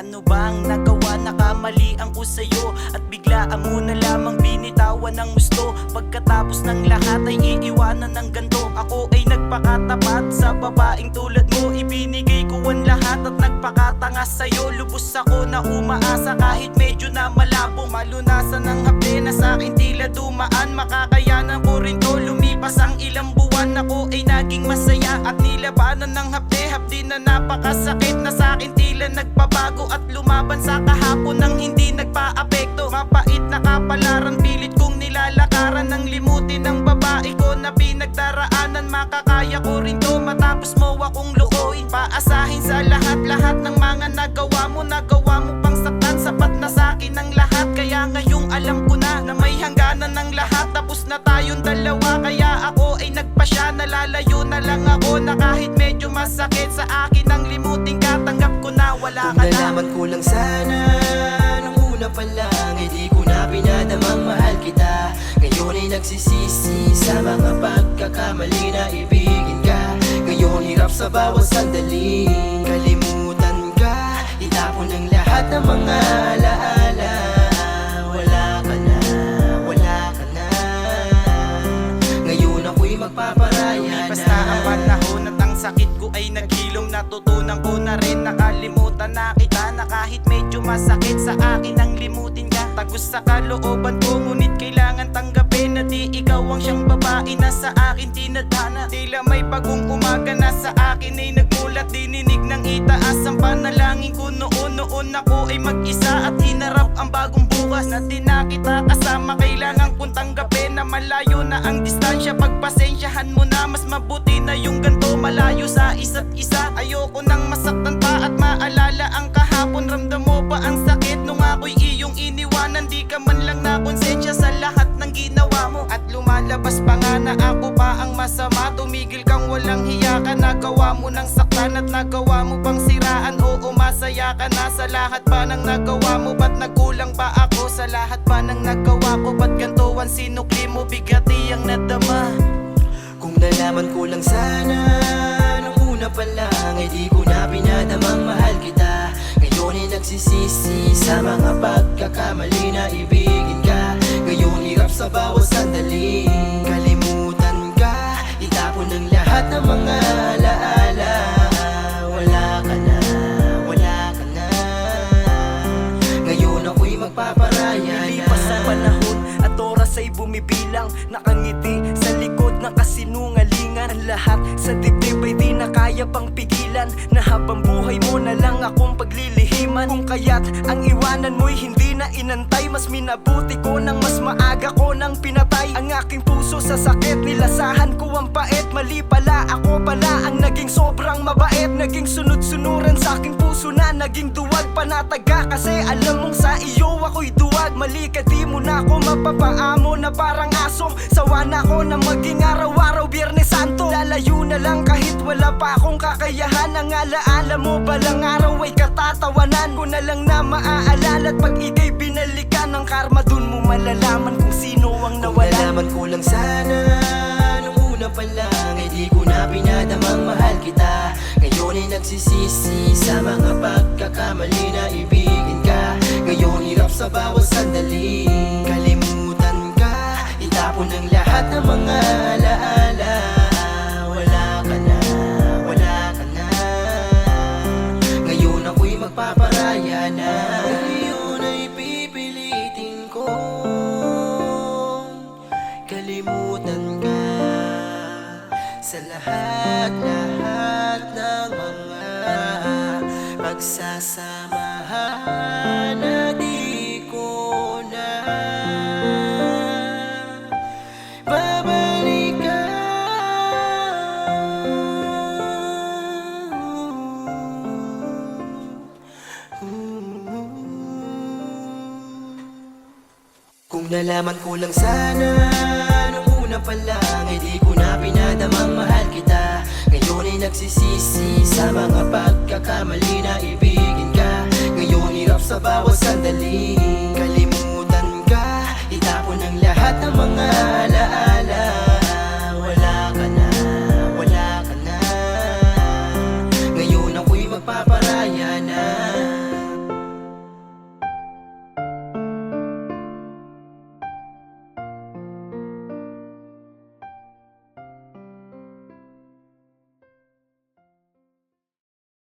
Ano bang nagawa, nakamalian ko sa'yo at biglaan mo na lamang binitawan ng gusto. Pagkatapos ng lahat ay iiwanan ng ganto. Ako ay nagpakatapat sa babaeng tulad mo. Ibinigay ko ang lahat at nagpakatanga sa'yo. Lubos ako na umaasa kahit medyo na malabo. Malunasan ng hapde na sa'kin tila dumaan. Makakayanan ko rin to, lumipas ang ilang buwan. Ako ay naging masaya at nilabanan ng hapde na napakasakit na sa'kin tila nagpabago at lumaban sa kahapon nang hindi nagpa-apekto. Mapait na kapalaran, pilit kong nilalakaran ng limutin ng babae ko na pinagdaraanan. Makakaya ko rin to matapos mo akong lukoy. Paasahin sa lahat ng mga nagawa mo pang saktan. Sapat na sa'kin ang lahat, kaya ngayong alam ko na may hangganan ng lahat. Tapos na tayong dalawa, kaya ako ay nagpasya. Nalalayo na lang ako na kahit medyo masakit sa akin ang limutin ka. Tanggap ko na wala ka na. Kung nalaman ko lang sana nung una pa lang, hindi ko na pinadamang mahal kita. Ngayon ay nagsisisi sa mga pagkakamali na ibigin ka. Ngayon hirap sa bawat sandali, kalimutan ka, itapon ang lahat ng mga alaala. Wala ka na, wala ka na. Ngayon ako'y magpaparaya na. Basta ang panahon at ang sakit ko ay naghilom. Natutunan ko na rin, nakalimutan na kita. Na kahit medyo masakit sa akin ang limutin ka. Tagos sa kalooban ko, ngunit kailangan tanggapin na di ikaw ang siyang babae na sa akin tinadhana. Tila may bagong umaga na sa akin ay nagmulat. Dininig ng itaas ang panalangin ko noon ako ay mag-isa at hinarap ang bagong bukas. Na di na kita kasama, kailangan kong tanggapin na malayo na ang distansya. Pagpasensyahan mo na, mas mabuti na yung ganto, malayo sa isa't isa. Ayoko nang masaktan pa at maalala ang kahapon. Ramdam mo ba ang sakit nung ako'y iyong iniwanan? Di ka man lang nakonsensya sa lahat ng ginawa mo. At lumalabas pa nga na ako pa ang masama. Tumigil kang walang hiya ka, nagawa mo ng saktan at nagawa mo pang siraan. Oo, masaya ka na sa lahat pa ng nagawa mo. Ba't nagkulang ba ako sa lahat pa ng nagawa ko? Ba't ganito ang sinukli mo, bigati ang nadama? Kung nalaman ko lang sana nung una pa lang, hindi ko na pinadamang mahal kita. Ngayon ay nagsisisi sa mga pagkakamali na ibigin ka. Ngayon hirap sa bawat sandali, kalimutan ka, itapon ang lahat ng mga alaala. Wala ka na, wala ka na. Ngayon ako'y magpaparaya na. Lipas ang panahon at oras ay bumibilang. Nakangiti sa likod ng kasinungalingan. Ang lahat sa dibdib ay di na kaya pang pigilan. Na habang buhay mo na lang akong paglilihiman. Kung kaya't ang iwanan mo'y hindi na inantay, mas minabuti ko nang mas maaga ko nang pinatay. Ang aking puso sa sakit, nilasahan ko ang pait. Mali pala, ako pala ang naging sobrang mabait. Naging sunod-sunuran sa aking puso na naging duwag. Panataga kasi alam mong sa iyo ako'y duwag. Mali ka, di mo na ako mapapaamo na parang aso. Sawa na ako na maging araw-araw Biyernes Santo. Lalayo na lang kahit wala pa akong kakayahan. Ang alaala mo balang araw ay katatawanan ko na lang na maaalala. At pag ika'y binalikan ng karma, dun mo malalaman kung sino ang Kung nawalan. nalaman ko lang sana nung una pa lang, hindi ko na pinadamang mahal kita. Ngayon ay nagsisisi sa mga pagkakamali na ibigin ka. Ngayon hirap sa bawat sandali, kalimutan ka, itapon ang lahat ng mga alaala. Wala ka na, wala ka na. Ngayon ako'y magpaparaya na. Ngayon ay pipilitin ko kalimutan ka sa lahat ng mga pagsasamahan na di ko na babalikan. Kung nalaman ko lang sana nung una pa lang, hindi ko na pinadamang mahal kita. Ngayon ay nagsisisi sa mga pagkakamali na ibigin ka. Ngayon hirap sa bawat sandali,